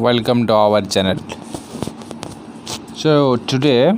welcome to our channel. So today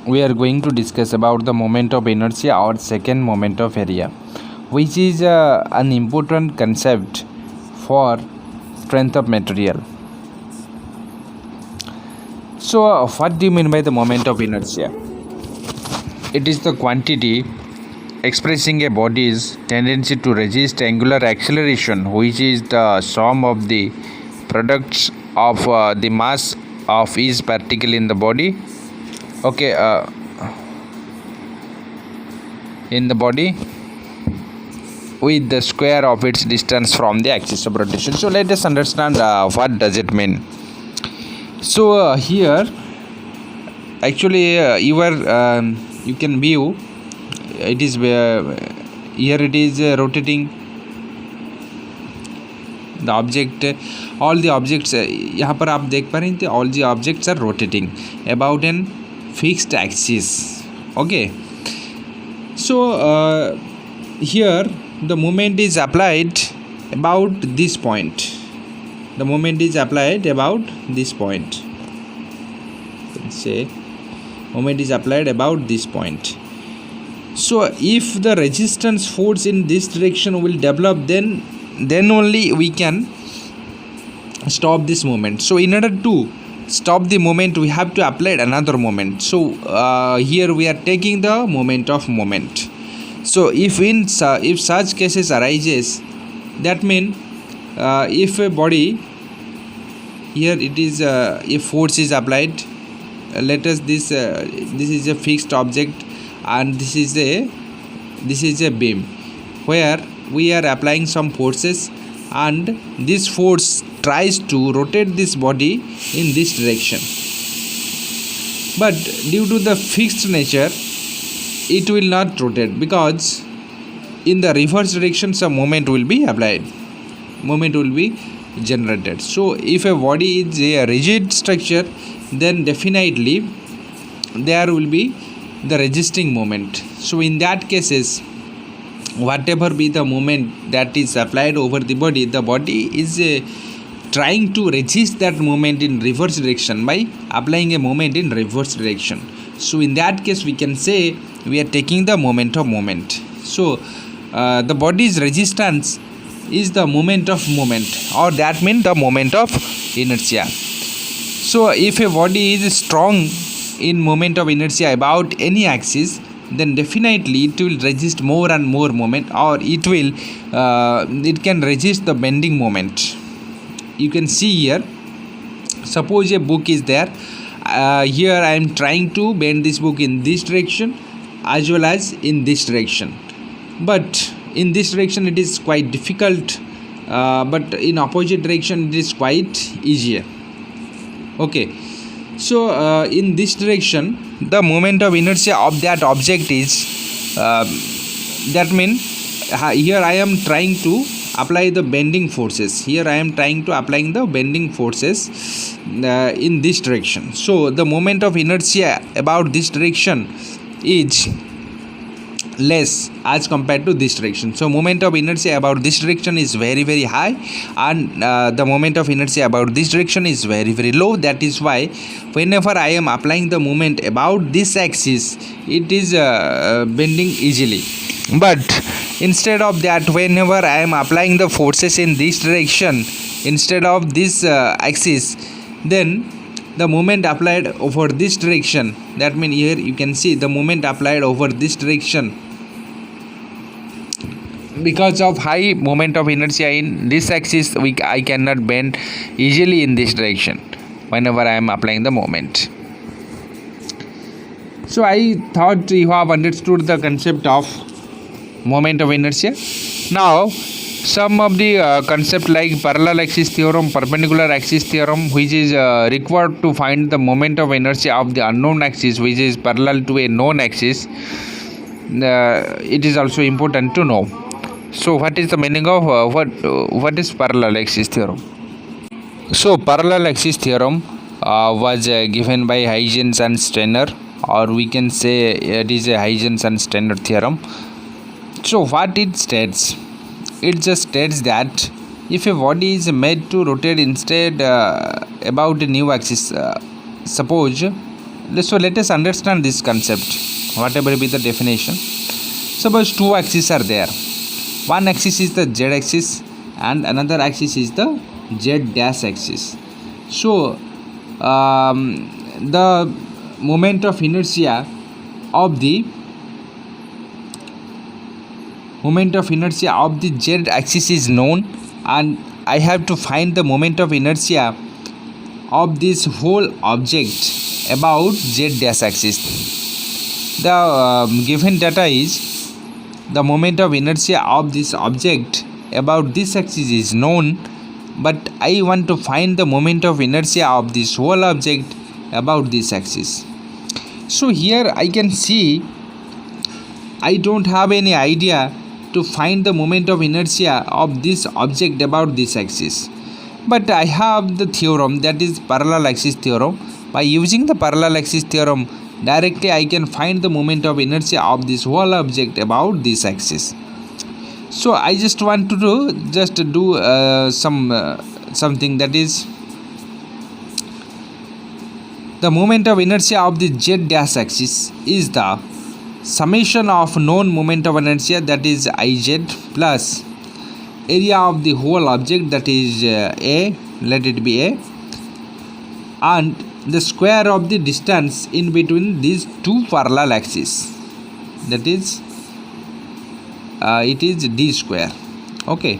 we are going to discuss about the moment of inertia or second moment of area, which is an important concept for strength of material. So what do you mean by the moment of inertia? It is the quantity expressing a body's tendency to resist angular acceleration, which is the sum of the products of the mass of each particle in the body. In the body with the square of its distance from the axis of rotation. So let us understand what does it mean. So here actually you can view it is here it is rotating the object. All the objects यहाँ पर आप देख पा रहे हैं all the objects are rotating about an fixed axis. Okay, so here the moment is applied about this point. The moment is applied about this point. Let's say moment is applied about this point. So if the resistance force in this direction will develop, then only we can stop this moment. So in order to stop the moment, we have to apply another moment. So here we are taking the moment of moment. So if such cases arises, that means if a body, here it is if force is applied, let us this is a fixed object and this is a beam where we are applying some forces, and this force tries to rotate this body in this direction, but due to the fixed nature it will not rotate, because in the reverse direction some moment will be applied, moment will be generated. So if a body is a rigid structure, then definitely there will be the resisting moment. So in that cases, whatever be the moment that is applied over the body is trying to resist that moment in reverse direction by applying a moment in reverse direction. So in that case we can say we are taking the moment of moment. So the body's resistance is the moment of moment, or that means the moment of inertia. So if a body is strong in moment of inertia about any axis, then definitely it will resist more and more moment, or it can resist the bending moment. You can see here, suppose a book is there, here I am trying to bend this book in this direction as well as in this direction, but in this direction it is quite difficult, but in opposite direction it is quite easier. Okay, so in this direction the moment of inertia of that object is that means here I am trying to apply the bending forces. Here I am trying to applying the bending forces in this direction. So the moment of inertia about this direction is less as compared to this direction. So moment of inertia about this direction is very very high, and the moment of inertia about this direction is very very low. That is why whenever I am applying the moment about this axis, it is bending easily. But instead of that, whenever I am applying the forces in this direction instead of this axis, then the moment applied over this direction, that means here you can see the moment applied over this direction, because of high moment of inertia in this axis, I cannot bend easily in this direction whenever I am applying the moment. So I thought you have understood the concept of moment of inertia. Now some of the concept like parallel axis theorem, perpendicular axis theorem, which is required to find the moment of inertia of the unknown axis which is parallel to a known axis, it is also important to know. So what is the meaning of what is parallel axis theorem? So parallel axis theorem was given by Huygens and Steiner, or we can say it is a Huygens and Steiner theorem. So what it states? It just states that if a body is made to rotate instead about a new axis, suppose, so let us understand this concept, whatever be the definition. Suppose two axes are there. One axis is the z axis and another axis is the z dash axis. So the moment of inertia of the z axis is known, and I have to find the moment of inertia of this whole object about z dash axis. The given data is the moment of inertia of this object about this axis is known, but I want to find the moment of inertia of this whole object about this axis. So here I can see I don't have any idea to find the moment of inertia of this object about this axis, but I have the theorem, that is parallel axis theorem. By using the parallel axis theorem, directly I can find the moment of inertia of this whole object about this axis. So I just want to do something, that is the moment of inertia of the z dash axis is the summation of known moment of inertia, that is Iz, plus area of the whole object, that is A, let it be A, and the square of the distance in between these two parallel axes, that is it is d square. Okay,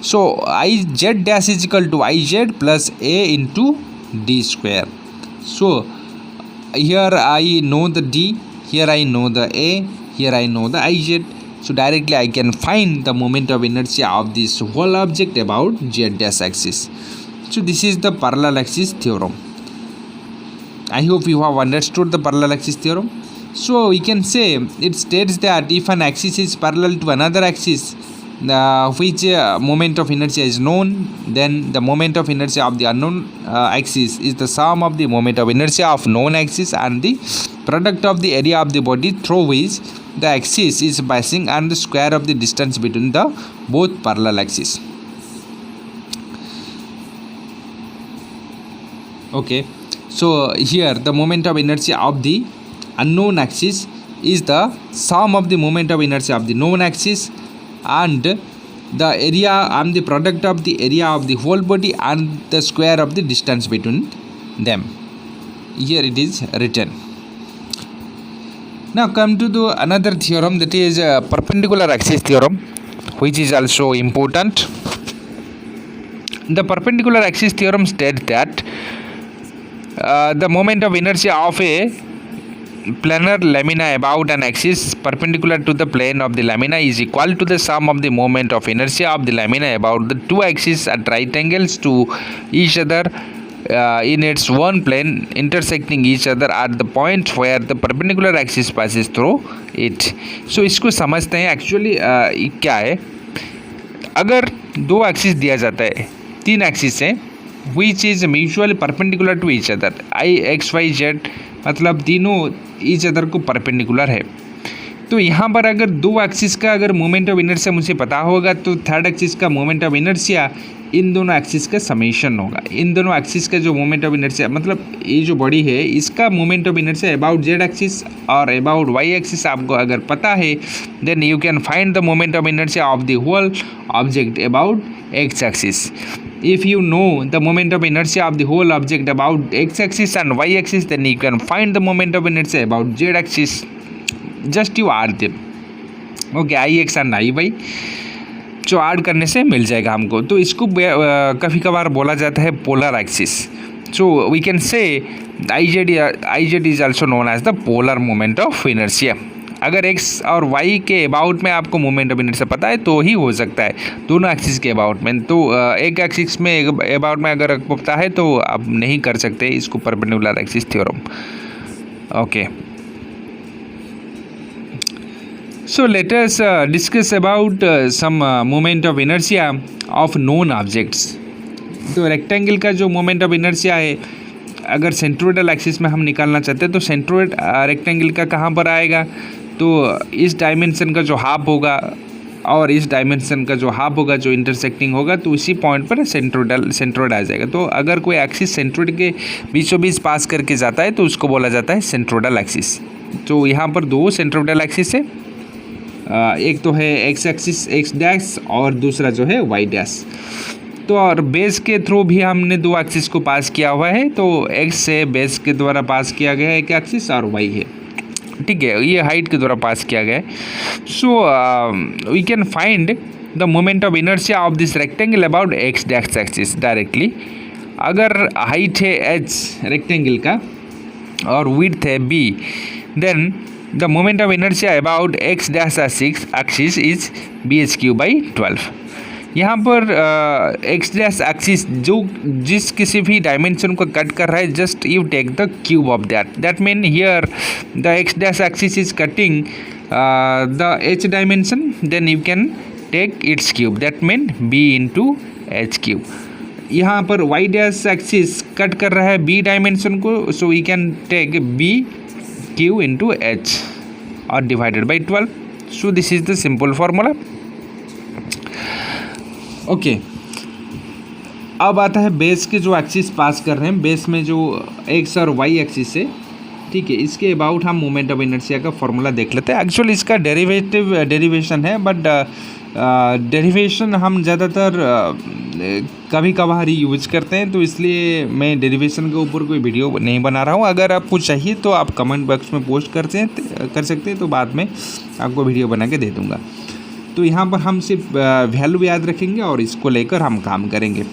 so Iz dash is equal to Iz plus A into d square. So here I know the d, here I know the A, here I know the Iz. So directly I can find the moment of inertia of this whole object about z dash axis. So this is the parallel axis theorem. I hope you have understood the parallel axis theorem. So we can say it states that if an axis is parallel to another axis which moment of inertia is known, then the moment of inertia of the unknown axis is the sum of the moment of inertia of known axis and the product of the area of the body through which the axis is passing and the square of the distance between the both parallel axes. Okay, so here the moment of inertia of the unknown axis is the sum of the moment of inertia of the known axis and the area and the product of the area of the whole body and the square of the distance between them. Here it is written. Now come to the another theorem, that is perpendicular axis theorem, which is also important. The perpendicular axis theorem states that the moment of inertia of a planar lamina about an axis perpendicular to the plane of the lamina is equal to the sum of the moment of inertia of the lamina about the two axes at right angles to each other in its one plane intersecting each other at the point where the perpendicular axis passes through it. So इसको समझते हैं actually क्या है. अगर दो axis दिया जाता है, तीन एक्सिस हैं which is mutually perpendicular to each other, I x y z, मतलब तीनों ईच अदर को परपेंडिकुलर है. तो यहाँ पर अगर दो एक्सिस का अगर मोमेंट ऑफ इनर्शिया मुझे पता होगा तो थर्ड एक्सिस का मोमेंट ऑफ इनर्शिया इन दोनों एक्सिस का समेशन होगा. इन दोनों एक्सिस का जो मोमेंट ऑफ इनर्शिया, मतलब ये जो बॉडी है इसका moment of inertia about Z axis और अबाउट वाई एक्सिस आपको अगर पता है, then you can find the moment of inertia of the whole object about X axis. If you know the moment of inertia of the whole object about x axis and y axis, then you can find the moment of inertia about z axis. Just you add them. Okay, ix and iy जो add करने से मिल जाएगा हमको. तो इसको कभी कभार बोला जाता है polar axis. So we can say IZ is also known as the polar moment of inertia. अगर x और y के अबाउट में आपको मोमेंट ऑफ इनर्शिया पता है तो ही हो सकता है दोनों एक्सिस के अबाउट में. तो एक एक्सिस में अबाउट में अगर आपको पता है तो आप नहीं कर सकते इसको perpendicular axis theorem. Okay, so let us discuss about some moment of inertia of known objects. तो रेक्टेंगल का जो मोमेंट ऑफ इनर्शिया है, अगर सेंट्रोइडल एक्सिस में हम निकालना चाहते हैं तो सेंट्रोइड रेक्टेंगल का कहाँ पर आएगा, तो इस डायमेंशन का जो हाफ होगा और इस डायमेंशन का जो हाफ होगा जो इंटरसेक्टिंग होगा तो इसी पॉइंट पर सेंट्रोइड आ जाएगा। तो अगर कोई एक्सिस सेंट्रोइड के बीचों बीच पास करके जाता है तो उसको बोला जाता है सेंट्रोइडल एक्सिस। तो यहाँ पर दो सेंट्रोइडल एक्सिस है, एक तो है एक्स एक्सिस एक्स डैश और दूसरा जो है वाई डैश। तो और बेस के थ्रू भी हमने दो एक्सिस को पास किया हुआ है, तो एक्स से बेस के द्वारा पास किया गया है एक एक्सिस और वाई है, ठीक है, ये हाइट के द्वारा पास किया गया है। So we can find the moment of inertia of this rectangle about X dash axis directly. अगर हाइट है एच रेक्टेंगल का और विड्थ है B, then the moment of inertia about X dash axis is B H cube by 12। यहाँ पर x dash axis जो जिस किसी भी डायमेंशन को कट कर रहा है, just you take the cube of that mean here the X dash axis is cutting the H dimension, then you can take its cube, that mean B into H cube. यहाँ पर Y dash axis cut कर रहा है B dimension को, so we can take B Q into H और divided by 12। So this is the simple formula. Okay, अब आता है बेस के जो एक्सिस पास कर रहे हैं, बेस में जो एक्स और वाई एक्सिस है, ठीक है, इसके अबाउट हम मोमेंट ऑफ इनर्शिया का फॉर्मूला देख लेते हैं। एक्चुअली इसका डेरिवेशन है, बट डेरिवेशन हम ज़्यादातर कभी कभार ही यूज करते हैं, तो इसलिए मैं डेरिवेशन के ऊपर कोई वीडियो नहीं बना रहा हूँ। अगर आपको चाहिए तो आप कमेंट बॉक्स में पोस्ट कर सकते हैं, तो बाद में आपको वीडियो बना के दे दूँगा। तो यहाँ पर हम सिर्फ वैल्यू याद रखेंगे और इसको लेकर हम काम करेंगे,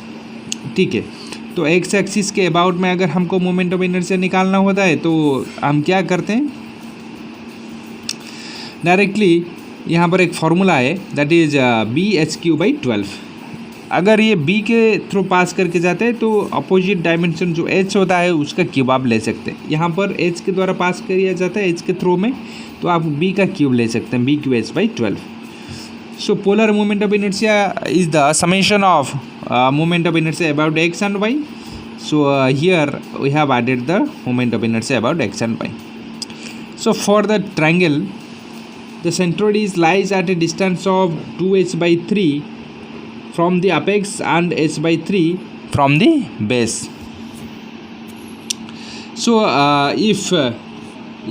ठीक है। तो एक्स एक्सिस के अबाउट में अगर हमको मोमेंट ऑफ इनर्शिया निकालना होता है तो हम क्या करते हैं, डायरेक्टली यहाँ पर एक फॉर्मूला है, that is B H cube by 12। अगर ये बी के थ्रू पास करके जाते हैं तो अपोजिट डायमेंशन जो एच होता है उसका क्यूब आप ले सकते हैं। यहाँ पर एच के द्वारा पास किया जाता है एच के थ्रू में, तो आप बी का क्यूब ले सकते हैं, B cube H by 12। So polar moment of inertia is the summation of moment of inertia about x and y. So here we have added the moment of inertia about x and y. So for the triangle, the centroid lies at a distance of 2h by 3 from the apex and h by 3 from the base. So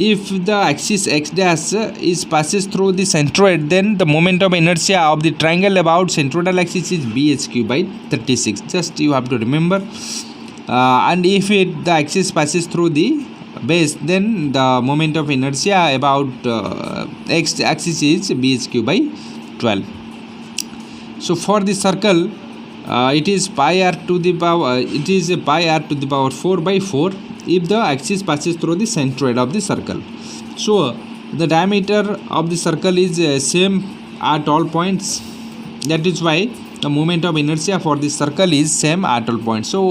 if the axis x dash is passes through the centroid, then the moment of inertia of the triangle about centroidal axis is bhq by 36. Just you have to remember. And if the axis passes through the base, then the moment of inertia about x axis is bhq by 12. So for the circle, it is pi r to the power. It is a pi r to the power 4 by 4. If the axis passes through the centroid of the circle. So the diameter of the circle is same at all points. That is why the moment of inertia for the circle is same at all points. So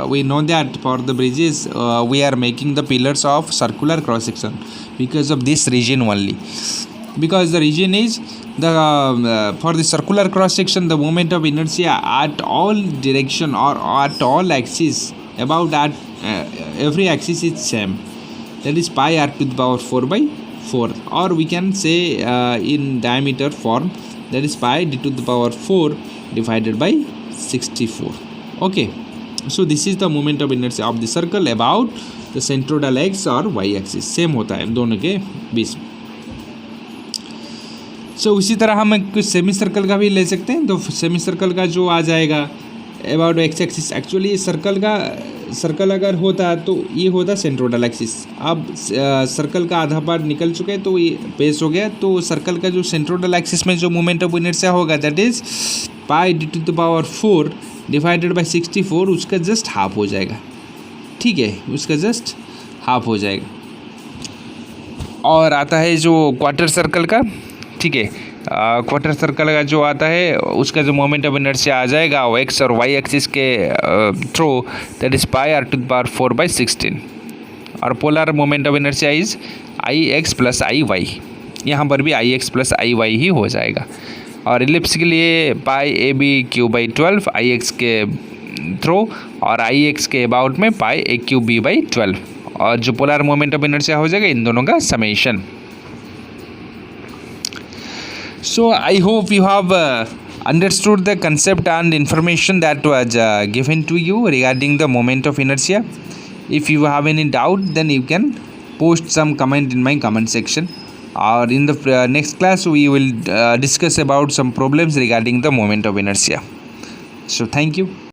we know that for the bridges we are making the pillars of circular cross section because of this region only. Because the region is the for the circular cross section, the moment of inertia at all direction or at all axis about at every axis is same, that is pi r to the power 4 by 4, or we can say in diameter form, that is pi d to the power 4 divided by 64. Okay, so this is the moment of inertia of the circle about the centroidal x or y axis, same होता है दोनों के बीच। सो उसी तरह हम कुछ semi circle का भी ले सकते हैं। तो सेमी सर्कल का जो आ जाएगा about X axis, actually circle अगर होता तो ये होता सेंट्रोइडल एक्सिस। अब सर्कल का आधा पार्ट निकल चुके हैं तो ये बेस हो गया। तो सर्कल का जो सेंट्रोइडल एक्सिस में जो मोमेंट ऑफ इनर्शिया होगा, that is pi D to the power 4 divided by 64, उसका जस्ट हाफ हो जाएगा, ठीक है, उसका जस्ट हाफ हो जाएगा। और आता है जो क्वार्टर सर्कल का, ठीक है, क्वार्टर सर्कल का जो आता है उसका जो मोमेंट ऑफ इनर्शिया आ जाएगा वो एक्स और वाई एक्सिस के through, that is pi R to the power 4 by 16। और polar moment of inertia is I X plus I Y, यहाँ पर भी I X plus I Y ही हो जाएगा। और इलिप्स के लिए pi A B Q by 12 I X के थ्रू, और आई एक्स के अबाउट में pi A Q B by 12, और जो पोलर मोमेंट ऑफ इनर्शिया हो जाएगा इन दोनों का summation. So I hope you have understood the concept and information that was given to you regarding the moment of inertia. If you have any doubt, then you can post some comment in my comment section, or in the next class we will discuss about some problems regarding the moment of inertia. So thank you.